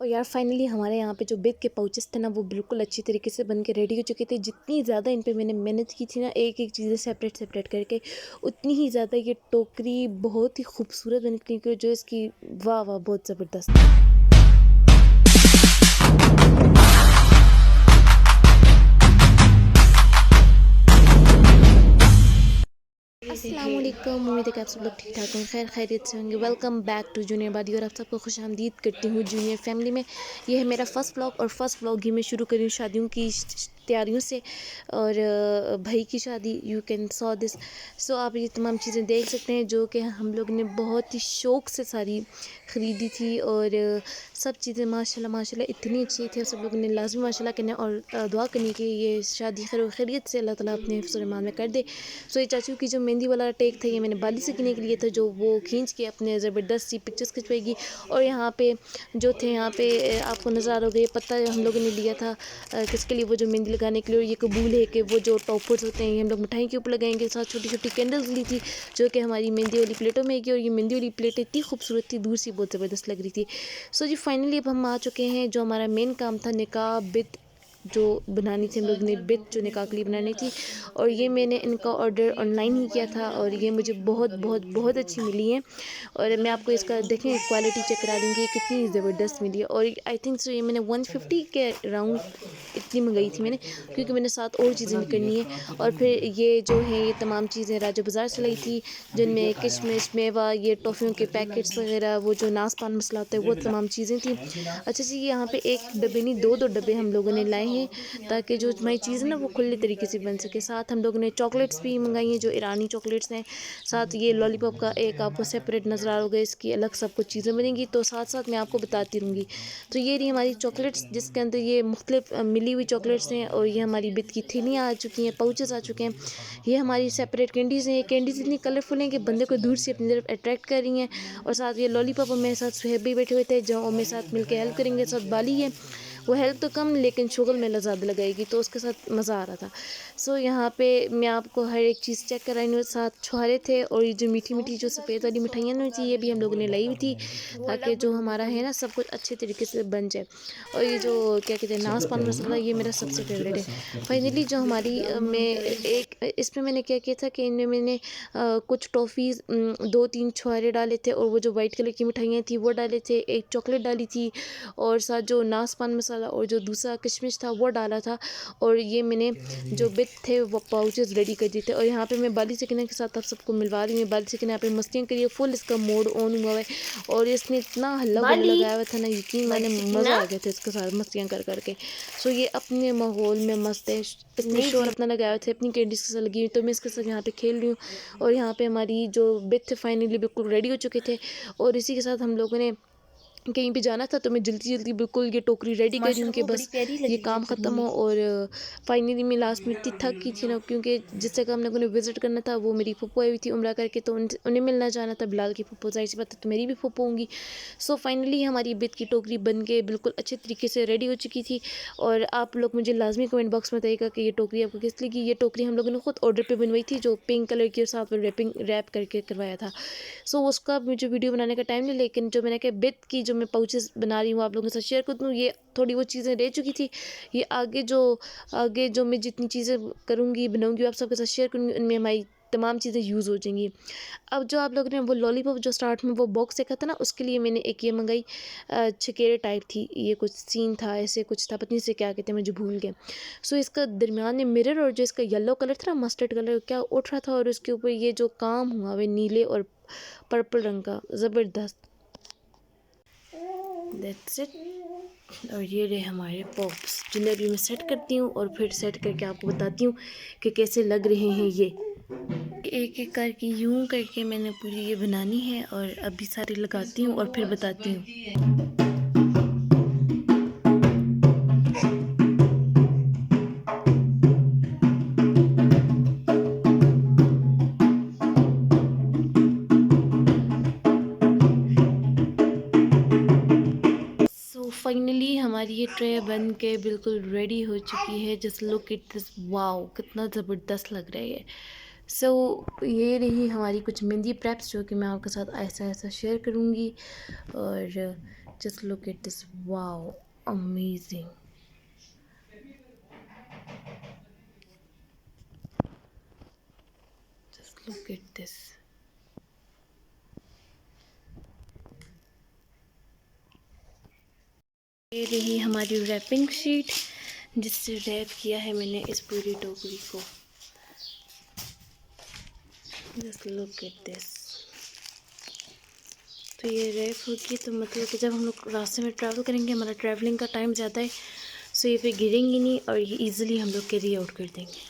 और यार फाइनली हमारे यहाँ पे जो बिग के पाउचेस थे ना वो बिल्कुल अच्छी तरीके से बन के रेडी हो चुके थे। जितनी ज़्यादा इन पे मैंने मेहनत की थी ना एक एक चीज़ें सेपरेट सेपरेट करके, उतनी ही ज़्यादा ये टोकरी बहुत ही खूबसूरत बन के निकली। जो इसकी वाह वाह बहुत ज़बरदस्त। अस्सलामुअलैकुम, उम्मीद है कि आप सब लोग ठीक ठाक होंगे, खैर खैरियत से होंगे। वेलकम बैक टू जूनियर बादी और आप सबको खुश आमदीद करती हूँ जूनियर फैमिली में। ये है मेरा फ़र्स्ट व्लॉग और फर्स्ट व्लॉग ही मैं शुरू करी हूँ शादियों की तैयारियों से। और भाई की शादी, यू कैन सॉ दिस। सो आप ये तमाम चीज़ें देख सकते हैं जो कि हम लोग ने बहुत ही शौक़ से सारी ख़रीदी थी। और सब चीज़ें माशाल्लाह माशाल्लाह इतनी अच्छी थी। सब लोगों ने लाजमी माशाल्लाह कहना और दुआ करनी कि ये शादी खैर खैरियत से अल्लाह ताला अपने हिफ्ज़ और ईमान में कर दे। सो ये चाचू की जो मेहंदी वाला टेक था ये मैंने बाली से किने के लिए था, जो वो खींच के अपने ज़बरदस्त सी पिक्चर्स खिंचवाएगी। और यहाँ पे जो थे यहाँ पे आपको नज़र आ रहा होगा, ये पत्ता हम लोगों ने लिया था किसके लिए, वो जो मेहंदी लगाने के लिए। और ये कबूल है कि वो जो टॉपर्स होते हैं ये हम लोग मिठाई के ऊपर लगाएंगे। साथ छोटी छोटी कैंडल्स ली थी जो कि हमारी मेहंदी वाली प्लेटों में आएगी। और ये मेहंदी वाली प्लेट इतनी खूबसूरत थी, दूर से बहुत ज़बरदस्त लग रही थी। सो जी फाइनली अब हम आ चुके हैं। जो हमारा मेन काम था निकाह बिद जो बनानी थी, हम लोग ने बिद जो निकाह के लिए बनानी थी। और ये मैंने इनका ऑर्डर ऑनलाइन ही किया था और ये मुझे बहुत बहुत बहुत अच्छी मिली है। और मैं आपको इसका देखें क्वालिटी चेक करा दूँगी कितनी ज़बरदस्त मिली है। और आई थिंक सो ये मैंने 150 के अराउंड इतनी मंगाई थी मैंने, क्योंकि मैंने साथ और चीज़ें भी करनी है। और फिर ये जो है ये तमाम चीज़ें राजा बाज़ार से लाई थी, जिनमें किशमिश, मेवा, ये टॉफ़ियों के पैकेट्स वगैरह, वो जो नाज़ पान मसाला होता है, वो तमाम चीज़ें थी। अच्छा जी, यहाँ पे एक डब्बे नहीं दो दो डब्बे हम लोगों ने लाए हैं, ताकि जो हमारी चीज़ है ना वो खुले तरीके से बन सके। साथ हम लोगों ने चॉकलेट्स भी मंगाई हैं, जो ईरानी चॉकलेट्स हैं। साथ ये लॉलीपॉप का एक आपको सेपरेट नज़र आ रहा होगा, इसकी अलग सब कुछ चीज़ें बनेंगी, तो साथ साथ मैं आपको बताती रहूँगी। तो ये रही हमारी चॉकलेट्स, जिसके अंदर ये मुख्तलिफ मिली हुई चॉकलेट्स हैं। और ये हमारी बिद की थैलियाँ आ चुकी हैं, पाउचेस आ चुके हैं। ये हमारी सेपरेट कैंडीज़ हैं। ये कैंडीज़ इतनी कलरफुल हैं कि बंदे को दूर से अपनी तरफ अट्रैक्ट कर रही हैं। और साथ ये लॉलीपॉप, और मेरे साथ सुहेब भी बैठे हुए थे जो मेरे साथ मिलकर हेल्प करेंगे। साथ बाली है, वो हेल्प तो कम लेकिन शुगल में ज़्यादा लगाएगी, तो उसके साथ मज़ा आ रहा था। सो यहाँ पे मैं आपको हर एक चीज़ चेक कराई हूँ। साथ छुहारे थे और ये जो मीठी मीठी जो सफ़ेद वाली मिठाइयाँ नहीं थी, ये भी हम लोगों ने लाई हुई थी, ताकि जो हमारा है ना सब कुछ अच्छे तरीके से बन जाए। और ये जो क्या कहते हैं नाज़ पान मसाला, ये मेरा सबसे फेवरेट है। फाइनली जो हमारी मैं एक इसमें मैंने क्या किया था कि इनमें मैंने कुछ टॉफ़ीज़ 2-3 छुहारे डाले थे, और वो जो वाइट कलर की मिठाइयाँ थी वो डाले थे, एक चॉकलेट डाली थी, और साथ जो नाज़ पान मसाला और जो दूसरा किशमिश था वो डाला था। और ये मैंने जो बिट थे वो पाउचेस रेडी कर दिए थे। और यहाँ पे मैं बाली सकीना के साथ आप सबको मिलवा रही हूँ। बाली सकीना यहाँ पे मस्तियाँ करिए, फुल इसका मोड ऑन हुआ है। और इसने इतना हल्ला गुल्ला लगाया हुआ था ना, यकीन माने मज़ा आ गया था इसके साथ मस्तियाँ कर करके। सो ये अपने माहौल में मस्त है, इसने शोर अपना लगाया हुआ था, अपनी कैंडीज के साथ लगी हुई, तो मैं इसके साथ यहाँ पे खेल रही हूँ। और यहाँ पे हमारी जो बिट थे फाइनली बिल्कुल रेडी हो चुके थे। और इसी के साथ हम लोगों ने कहीं पे जाना था, तो मैं जल्दी जल्दी बिल्कुल ये टोकरी रेडी कर रही हूँ कि बस ये काम ख़त्म हो। और फाइनली मैं लास्ट में इतनी थक गई थी ना, क्योंकि जिस जगह हम लोगों ने विज़िट करना था वो मेरी फूफो आई हुई थी उम्रा करके, तो उन्हें मिलना जाना था। बिलाल की फूफो, जाहिर सी बात है तो मेरी भी फूफो होंगी। सो फाइनली हमारी बिद की टोकरी बन के बिल्कुल अच्छे तरीके से रेडी हो चुकी थी। और आप लोग मुझे लाजमी कमेंट बॉक्स में बताइएगा कि ये टोकरी आपको किस लगी। ये टोकरी हम लोगों ने खुद ऑर्डर पर बनवाई थी, जो पिंक कलर की और साथ में रैप करके करवाया था। सो उसका मुझे वीडियो बनाने का टाइम नहीं, लेकिन जो मैंने कहा बिद की जो मैं पाउचेस बना रही हूँ आप लोगों के साथ शेयर कर दूँ, ये थोड़ी वो चीज़ें रह चुकी थी। ये आगे जो मैं जितनी चीज़ें करूँगी बनाऊँगी आप सबके साथ शेयर करूँगी, उनमें हमारी तमाम चीज़ें यूज़ हो जाएंगी। अब जो आप लोगों ने वो लॉलीपॉप जो स्टार्ट में वो बॉक्स देखा था ना, उसके लिए मैंने एक ये मंगाई, छकेरे टाइप थी, ये कुछ सीन था, ऐसे कुछ था, पता नहीं से क्या कहते हैं, मुझे भूल गए। सो इसका दरमियान में मिरर, और जो इसका येलो कलर था ना, मस्टर्ड कलर क्या उठ रहा था, और उसके ऊपर ये जो काम हुआ वह नीले और पर्पल रंग का, ज़बरदस्त। That's it. और ये रहे हमारे पॉप्स, जिन्हें अभी मैं सेट करती हूँ और फिर सेट करके आपको बताती हूँ कि कैसे लग रहे हैं ये। एक एक करके यूं करके मैंने पूरी ये बनानी है, और अभी सारे लगाती हूँ और फिर बताती हूँ। फाइनली हमारी ये ट्रे बन के बिल्कुल रेडी हो चुकी है। Just look it this, wow कितना ज़बरदस्त लग रहा है ये। ये रही हमारी कुछ मेहंदी प्रेप्स, जो कि मैं आपके साथ ऐसा ऐसा शेयर करूँगी। और Just look at this. Wow, amazing. Just look at this. ये रही हमारी रैपिंग शीट जिससे रैप किया है मैंने इस पूरी टोकरी को. Just look at this. तो ये रैप होगी तो मतलब कि जब हम लोग रास्ते में ट्रैवल करेंगे, हमारा ट्रैवलिंग का टाइम ज़्यादा है, सो ये पे गिरेंगी नहीं और ये इजीली हम लोग कैरी आउट कर देंगे.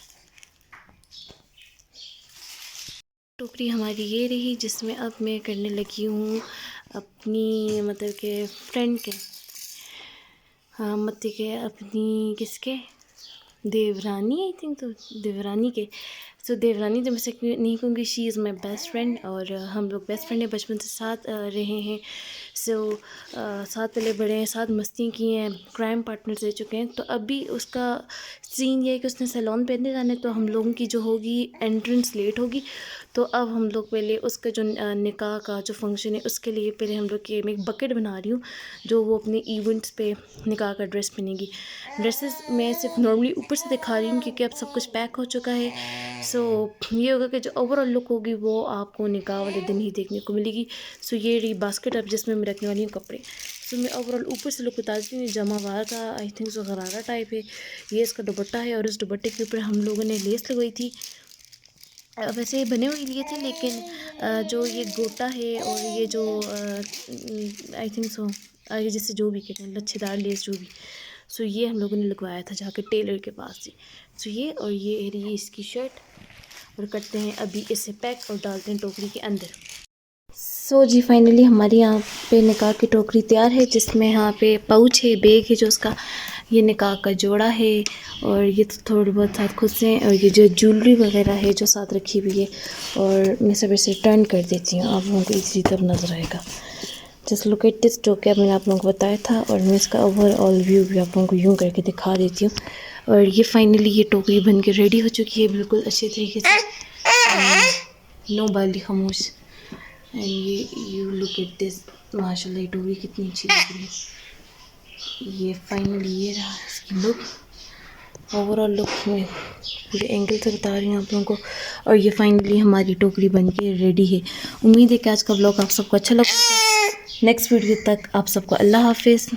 टोकरी हमारी ये रही जिसमें अब मैं करने लगी हूँ अपनी मतलब के फ्रेंड के, हाँ मत के अपनी किसके, देवरानी, आई थिंक तो देवरानी के. सो देवरानी तो मैं से नहीं कहूँगी, she is my best friend और हम लोग बेस्ट फ्रेंड हैं, बचपन से साथ रहे हैं. सो साथ पले बड़े हैं, साथ मस्ती की हैं, क्राइम पार्टनर्स रह चुके हैं. तो अभी उसका सीन ये है कि उसने सैलून पहनने जाना है, तो हम लोगों की जो होगी एंट्रेंस लेट होगी. तो अब हम लोग पहले उसका जो निकाह का जो फंक्शन है उसके लिए पहले हम लोग की मैं एक बकेट बना रही हूँ जो वो अपने इवेंट्स पे निकाह का ड्रेस पहनेगी. ड्रेसेस मैं सिर्फ नॉर्मली ऊपर से दिखा रही हूँ क्योंकि अब सब कुछ पैक हो चुका है. सो ये होगा कि जो ओवरऑल लुक होगी वो आपको निकाह वाले दिन ही देखने को मिलेगी. सो ये रही बास्केट अब जिसमें मैं रखने वाली हूँ कपड़े. सो मैं ओवरऑल ऊपर से लुक बताती हूँ. जमावार का आई थिंक सो गरारा टाइप है, ये इसका दुपट्टा है और इस दुपट्टे के ऊपर हम लोगों ने लेस लगवाई थी. वैसे बने हुए लिए थे लेकिन जो ये गोटा है और ये जो आई थिंक सो ये जिससे जो भी कहते हैं लच्छेदार लेस जो भी, सो ये हम लोगों ने लगवाया था जाकर टेलर के पास से. सो ये और ये रही इसकी शर्ट और करते हैं अभी इसे पैक और डालते हैं टोकरी के अंदर. सो जी फाइनली हमारी यहाँ पे निकाह की टोकरी तैयार है जिसमें यहाँ पे पाउच है, बैग है जो उसका, ये निकाह का जोड़ा है और ये तो थोड़ी बहुत साथ खुद से और ये जो ज्वेलरी वगैरह है जो साथ रखी हुई है. और मैं सब इसे टर्न कर देती हूँ, आप लोगों को इसी तब नज़र आएगा. Just look at this. जो कि मैंने आप लोगों को बताया था और मैं इसका ओवरऑल व्यू भी आप लोगों को यूँ करके दिखा देती हूँ. और ये फाइनली ये टोकरी बन के रेडी हो चुकी है बिल्कुल अच्छे तरीके से. नो बाली खामोश. एंड ये यू लुक एट दिस. माशाल्लाह ये टोकरी कितनी अच्छी लग रही है. ये फाइनली ये रहा इसकी लुक, ओवरऑल लुक में पूरे एंगल से बता रही हूँ आप लोगों को. और ये फाइनली हमारी टोकरी बन के रेडी है. उम्मीद है कि आज का ब्लॉग आप सबको अच्छा लगा. नेक्स्ट वीडियो तक आप सबको अल्लाह हाफिज़.